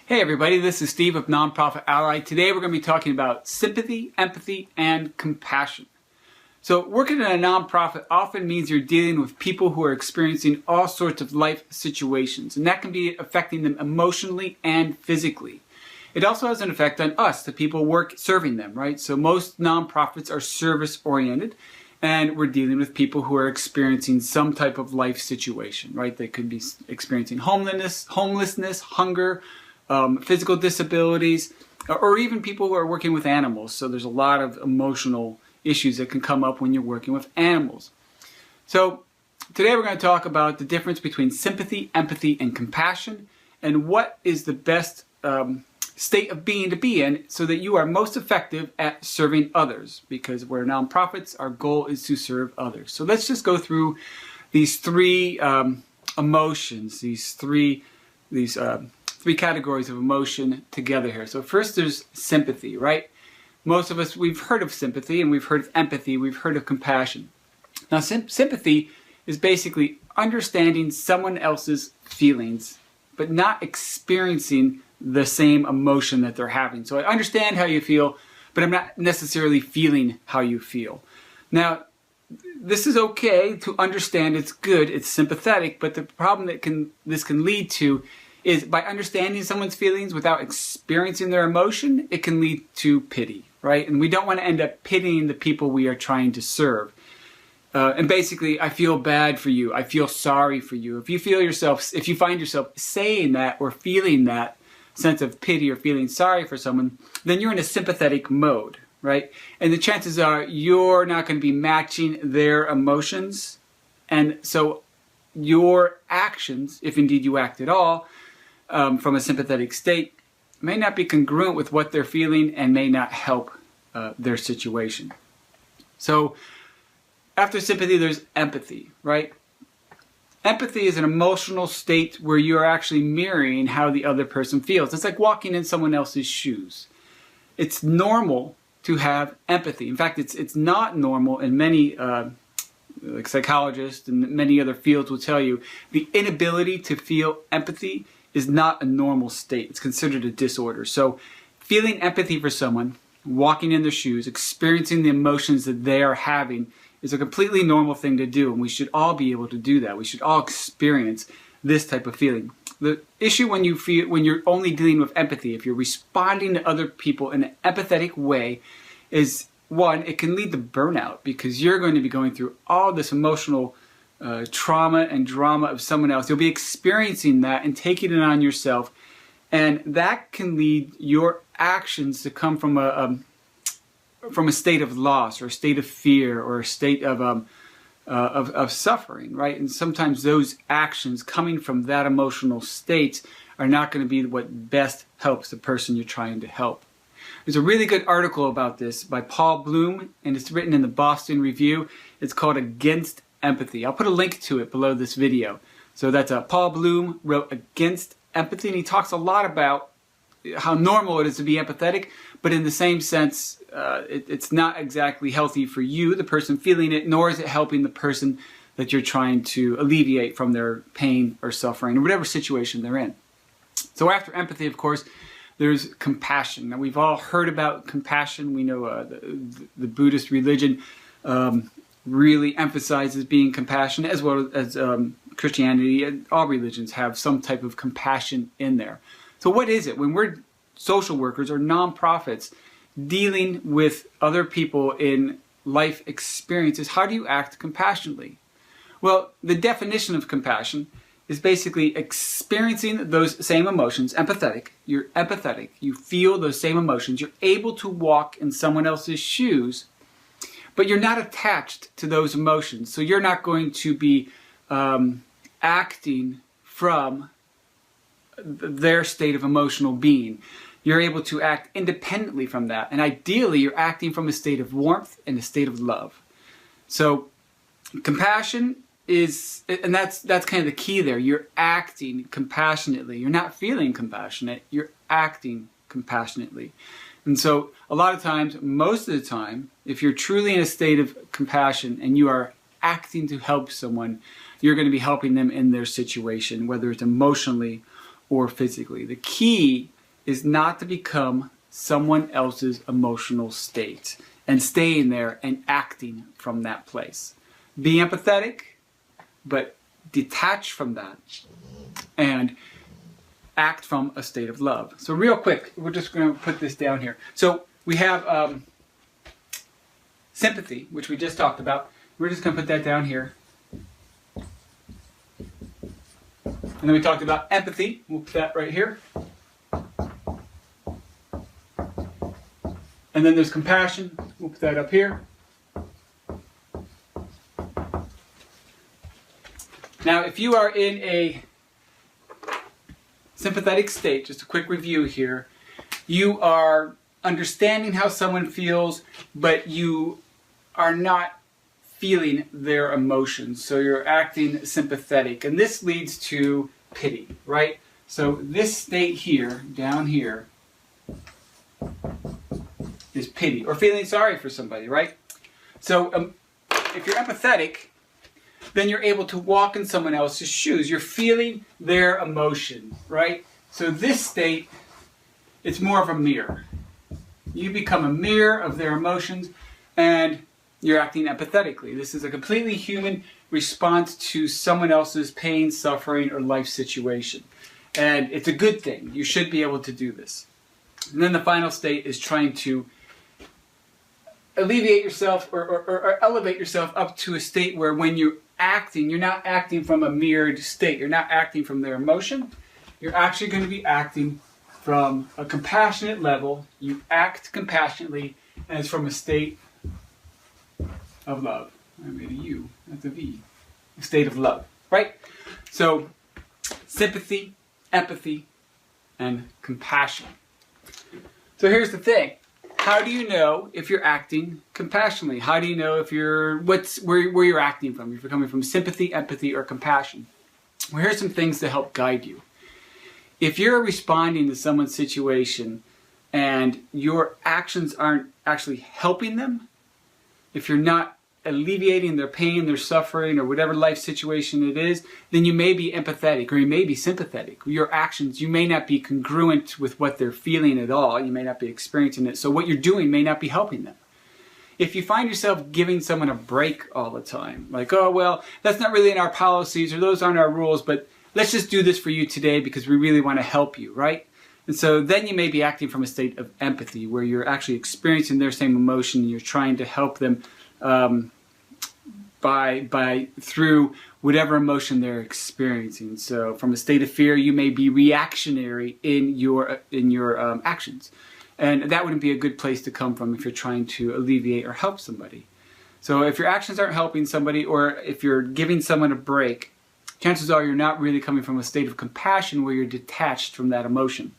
Hey everybody, this is Steve of Nonprofit Ally. Today we're going to be talking about sympathy, empathy, and compassion. So working in a nonprofit often means you're dealing with people who are experiencing all sorts of life situations, and that can be affecting them emotionally and physically. It also has an effect on us, the people serving them, right? So most nonprofits are service-oriented, and we're dealing with people who are experiencing some type of life situation, right? They could be experiencing homelessness, hunger, physical disabilities, or even people who are working with animals. So there's a lot of emotional issues that can come up when you're working with animals. So today we're going to talk about the difference between sympathy, empathy, and compassion, and what is the best state of being to be in so that you are most effective at serving others. Because we're nonprofits, our goal is to serve others. So let's just go through these three emotions, these three categories of emotion together here. So first there's sympathy, right? Most of us, we've heard of sympathy and we've heard of empathy, we've heard of compassion. Now sympathy is basically understanding someone else's feelings, but not experiencing the same emotion that they're having. So I understand how you feel, but I'm not necessarily feeling how you feel. Now, this is okay to understand, it's good, it's sympathetic, but the problem that this can lead to is by understanding someone's feelings without experiencing their emotion, it can lead to pity, right? And we don't want to end up pitying the people we are trying to serve. And basically, I feel bad for you, I feel sorry for you. If you find yourself saying that or feeling that sense of pity or feeling sorry for someone, then you're in a sympathetic mode, right? And the chances are you're not going to be matching their emotions. And so your actions, if indeed you act at all, from a sympathetic state, may not be congruent with what they're feeling and may not help their situation. So after sympathy, there's empathy, right? Empathy is an emotional state where you're actually mirroring how the other person feels. It's like walking in someone else's shoes. It's normal to have empathy. In fact, it's not normal, and many like psychologists and many other fields will tell you the inability to feel empathy is not a normal state. It's considered a disorder. So feeling empathy for someone, walking in their shoes, experiencing the emotions that they are having is a completely normal thing to do, and we should all be able to do that. We should all experience this type of feeling. The issue when you're only dealing with empathy, if you're responding to other people in an empathetic way, is one, it can lead to burnout because you're going to be going through all this emotional trauma and drama of someone else. You'll be experiencing that and taking it on yourself, and that can lead your actions to come from a state of loss or a state of fear or a state of suffering, right? And sometimes those actions coming from that emotional state are not going to be what best helps the person you're trying to help. There's a really good article about this by Paul Bloom, and it's written in the Boston Review. It's called Against Empathy. I'll put a link to it below this video. So that's Paul Bloom wrote Against Empathy, and he talks a lot about how normal it is to be empathetic, but in the same sense, it's not exactly healthy for you, the person feeling it, nor is it helping the person that you're trying to alleviate from their pain or suffering or whatever situation they're in. So after empathy, of course, there's compassion. Now, we've all heard about compassion. We know the Buddhist religion really emphasizes being compassionate, as well as Christianity, and all religions have some type of compassion in there. So what is it? When we're social workers or nonprofits dealing with other people in life experiences, how do you act compassionately? Well, the definition of compassion is basically experiencing those same emotions, empathetic. You're empathetic. You feel those same emotions. You're able to walk in someone else's shoes, but you're not attached to those emotions. So you're not going to be acting from their state of emotional being. You're able to act independently from that. And ideally, you're acting from a state of warmth and a state of love. So compassion is, and that's kind of the key there. You're acting compassionately. You're not feeling compassionate. You're acting compassionately. And so a lot of times, most of the time, if you're truly in a state of compassion and you are acting to help someone, you're going to be helping them in their situation, whether it's emotionally or physically. The key is not to become someone else's emotional state and staying there and acting from that place. Be empathetic, but detach from that and act from a state of love. So real quick, we're just going to put this down here. So we have sympathy, which we just talked about. We're just going to put that down here. And then we talked about empathy. We'll put that right here. And then there's compassion. We'll put that up here. Now, if you are in a sympathetic state, just a quick review here, you are understanding how someone feels, but you are not feeling their emotions. So you're acting sympathetic. And this leads to pity, right? So this state here, down here, is pity, or feeling sorry for somebody, right? So if you're empathetic, then you're able to walk in someone else's shoes. You're feeling their emotion, right? So this state, it's more of a mirror. You become a mirror of their emotions, and you're acting empathetically. This is a completely human response to someone else's pain, suffering, or life situation. And it's a good thing. You should be able to do this. And then the final state is trying to alleviate yourself or elevate yourself up to a state where when you're acting, you're not acting from a mirrored state. You're not acting from their emotion. You're actually going to be acting from a compassionate level. You act compassionately, and it's from a state of love. I made a U, that's a V. A state of love, right? So, sympathy, empathy, and compassion. So here's the thing. How do you know if you're acting compassionately? How do you know if you're where you're acting from? If you're coming from sympathy, empathy, or compassion? Well, here's some things to help guide you. If you're responding to someone's situation and your actions aren't actually helping them, if you're not alleviating their pain, their suffering, or whatever life situation it is, then you may be empathetic or you may be sympathetic. Your actions, you may not be congruent with what they're feeling at all. You may not be experiencing it. So what you're doing may not be helping them. If you find yourself giving someone a break all the time, like, oh, well, that's not really in our policies or those aren't our rules, but let's just do this for you today because we really want to help you, right? And so then you may be acting from a state of empathy where you're actually experiencing their same emotion and you're trying to help them through whatever emotion they're experiencing. So from a state of fear, you may be reactionary in your actions. And that wouldn't be a good place to come from if you're trying to alleviate or help somebody. So if your actions aren't helping somebody, or if you're giving someone a break, chances are you're not really coming from a state of compassion where you're detached from that emotion.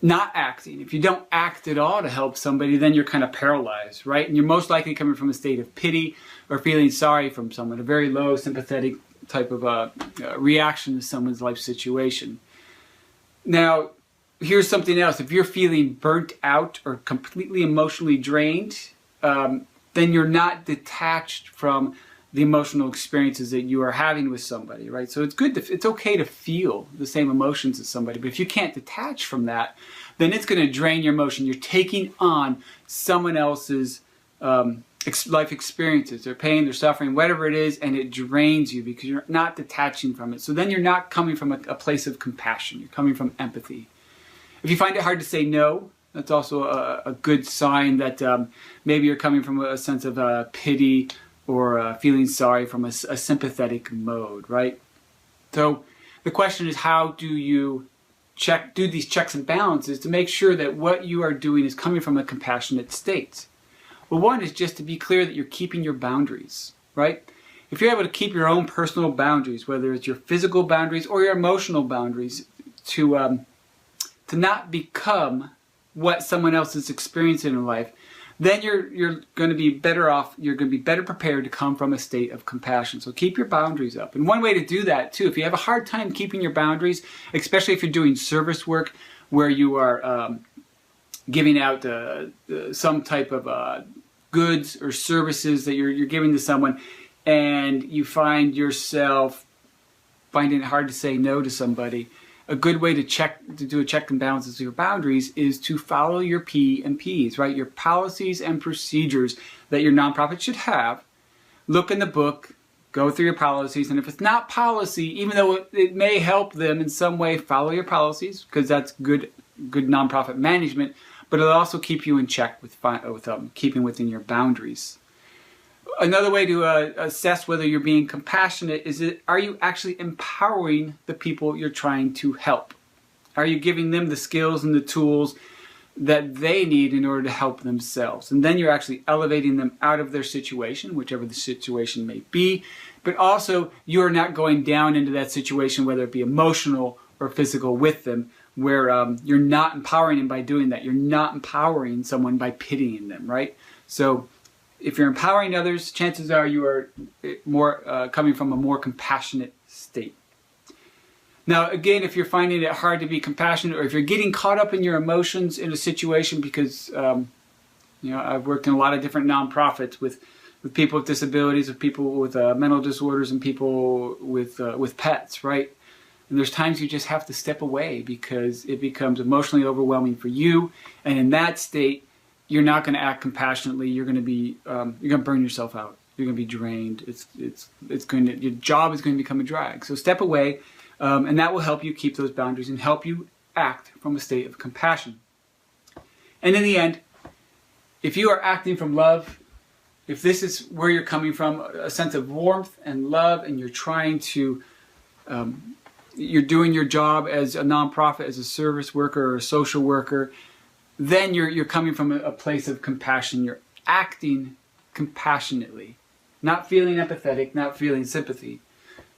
Not acting. If you don't act at all to help somebody, then you're kind of paralyzed, right? And you're most likely coming from a state of pity or feeling sorry from someone, a very low sympathetic type of reaction to someone's life situation. Now, here's something else. If you're feeling burnt out or completely emotionally drained, then you're not detached from the emotional experiences that you are having with somebody, right? So it's okay to feel the same emotions as somebody, but if you can't detach from that, then it's going to drain your emotion. You're taking on someone else's life experiences, their pain, their suffering, whatever it is, and it drains you because you're not detaching from it. So then you're not coming from a place of compassion. You're coming from empathy. If you find it hard to say no, that's also a good sign that maybe you're coming from a sense of pity or feeling sorry from a sympathetic mode, right? So the question is, how do you do these checks and balances to make sure that what you are doing is coming from a compassionate state? Well, one is just to be clear that you're keeping your boundaries, right? If you're able to keep your own personal boundaries, whether it's your physical boundaries or your emotional boundaries, to not become what someone else is experiencing in life, then you're going to be better off, you're going to be better prepared to come from a state of compassion. So keep your boundaries up. And one way to do that, too, if you have a hard time keeping your boundaries, especially if you're doing service work where you are giving out some type of goods or services that you're giving to someone, and you find yourself finding it hard to say no to somebody, a good way to do a check and balances of your boundaries is to follow your P and Ps, right? Your policies and procedures that your nonprofit should have. Look in the book, go through your policies, and if it's not policy, even though it may help them in some way, follow your policies, because that's good nonprofit management, but it'll also keep you in check with keeping within your boundaries. Another way to assess whether you're being compassionate is are you actually empowering the people you're trying to help? Are you giving them the skills and the tools that they need in order to help themselves? And then you're actually elevating them out of their situation, whichever the situation may be, but also you're not going down into that situation, whether it be emotional or physical, with them, where you're not empowering them by doing that. You're not empowering someone by pitying them, right? So if you're empowering others, chances are you are more coming from a more compassionate state. Now, again, if you're finding it hard to be compassionate, or if you're getting caught up in your emotions in a situation, because I've worked in a lot of different nonprofits with people with disabilities, with people with mental disorders, and people with pets, right? And there's times you just have to step away because it becomes emotionally overwhelming for you, and in that state, you're not going to act compassionately. You're going to be you're going to burn yourself out. You're going to be drained. Your job is going to become a drag. So step away, and that will help you keep those boundaries and help you act from a state of compassion. And in the end, if you are acting from love, if this is where you're coming from, a sense of warmth and love, and you're trying to you're doing your job as a nonprofit, as a service worker or a social worker, then you're coming from a place of compassion. You're acting compassionately, not feeling empathetic, not feeling sympathy,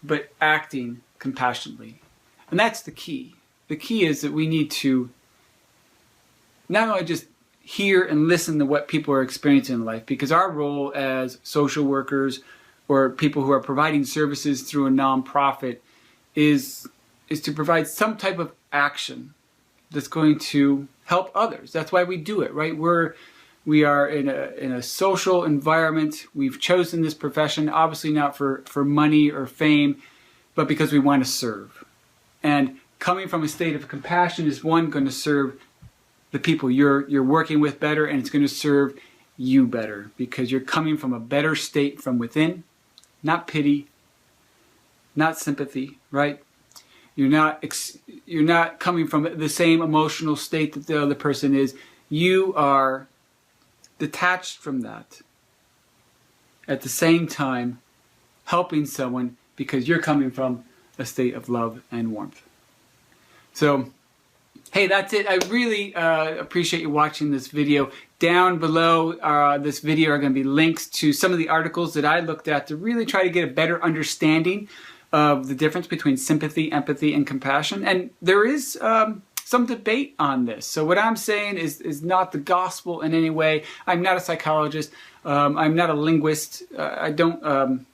but acting compassionately. And that's the key. The key is that we need to not only just hear and listen to what people are experiencing in life, because our role as social workers or people who are providing services through a nonprofit is to provide some type of action that's going to help others. That's why we do it, right? We are in a social environment. We've chosen this profession, obviously not for money or fame, but because we want to serve. And coming from a state of compassion is, one, going to serve the people you're working with better, and it's going to serve you better because you're coming from a better state from within, not pity, not sympathy, right? You're not coming from the same emotional state that the other person is. You are detached from that. At the same time, helping someone because you're coming from a state of love and warmth. So, hey, that's it. I really appreciate you watching this video. Down below this video are going to be links to some of the articles that I looked at to really try to get a better understanding of the difference between sympathy, empathy, and compassion. And there is some debate on this. So what I'm saying is not the gospel in any way. I'm not a psychologist. I'm not a linguist. I don't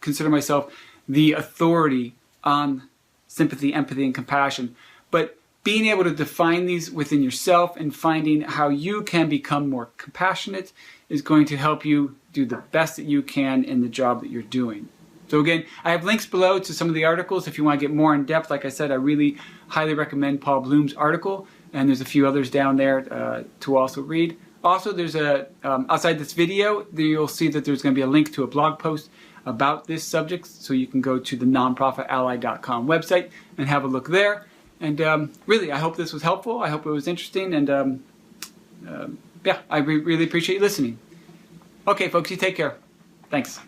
consider myself the authority on sympathy, empathy, and compassion. But being able to define these within yourself and finding how you can become more compassionate is going to help you do the best that you can in the job that you're doing. So again, I have links below to some of the articles if you want to get more in depth. Like I said, I really highly recommend Paul Bloom's article, and there's a few others down there to also read. Also, there's outside this video, you'll see that there's going to be a link to a blog post about this subject, so you can go to the nonprofitally.com website and have a look there. And really, I hope this was helpful. I hope it was interesting, and yeah, I really appreciate you listening. Okay, folks, you take care. Thanks.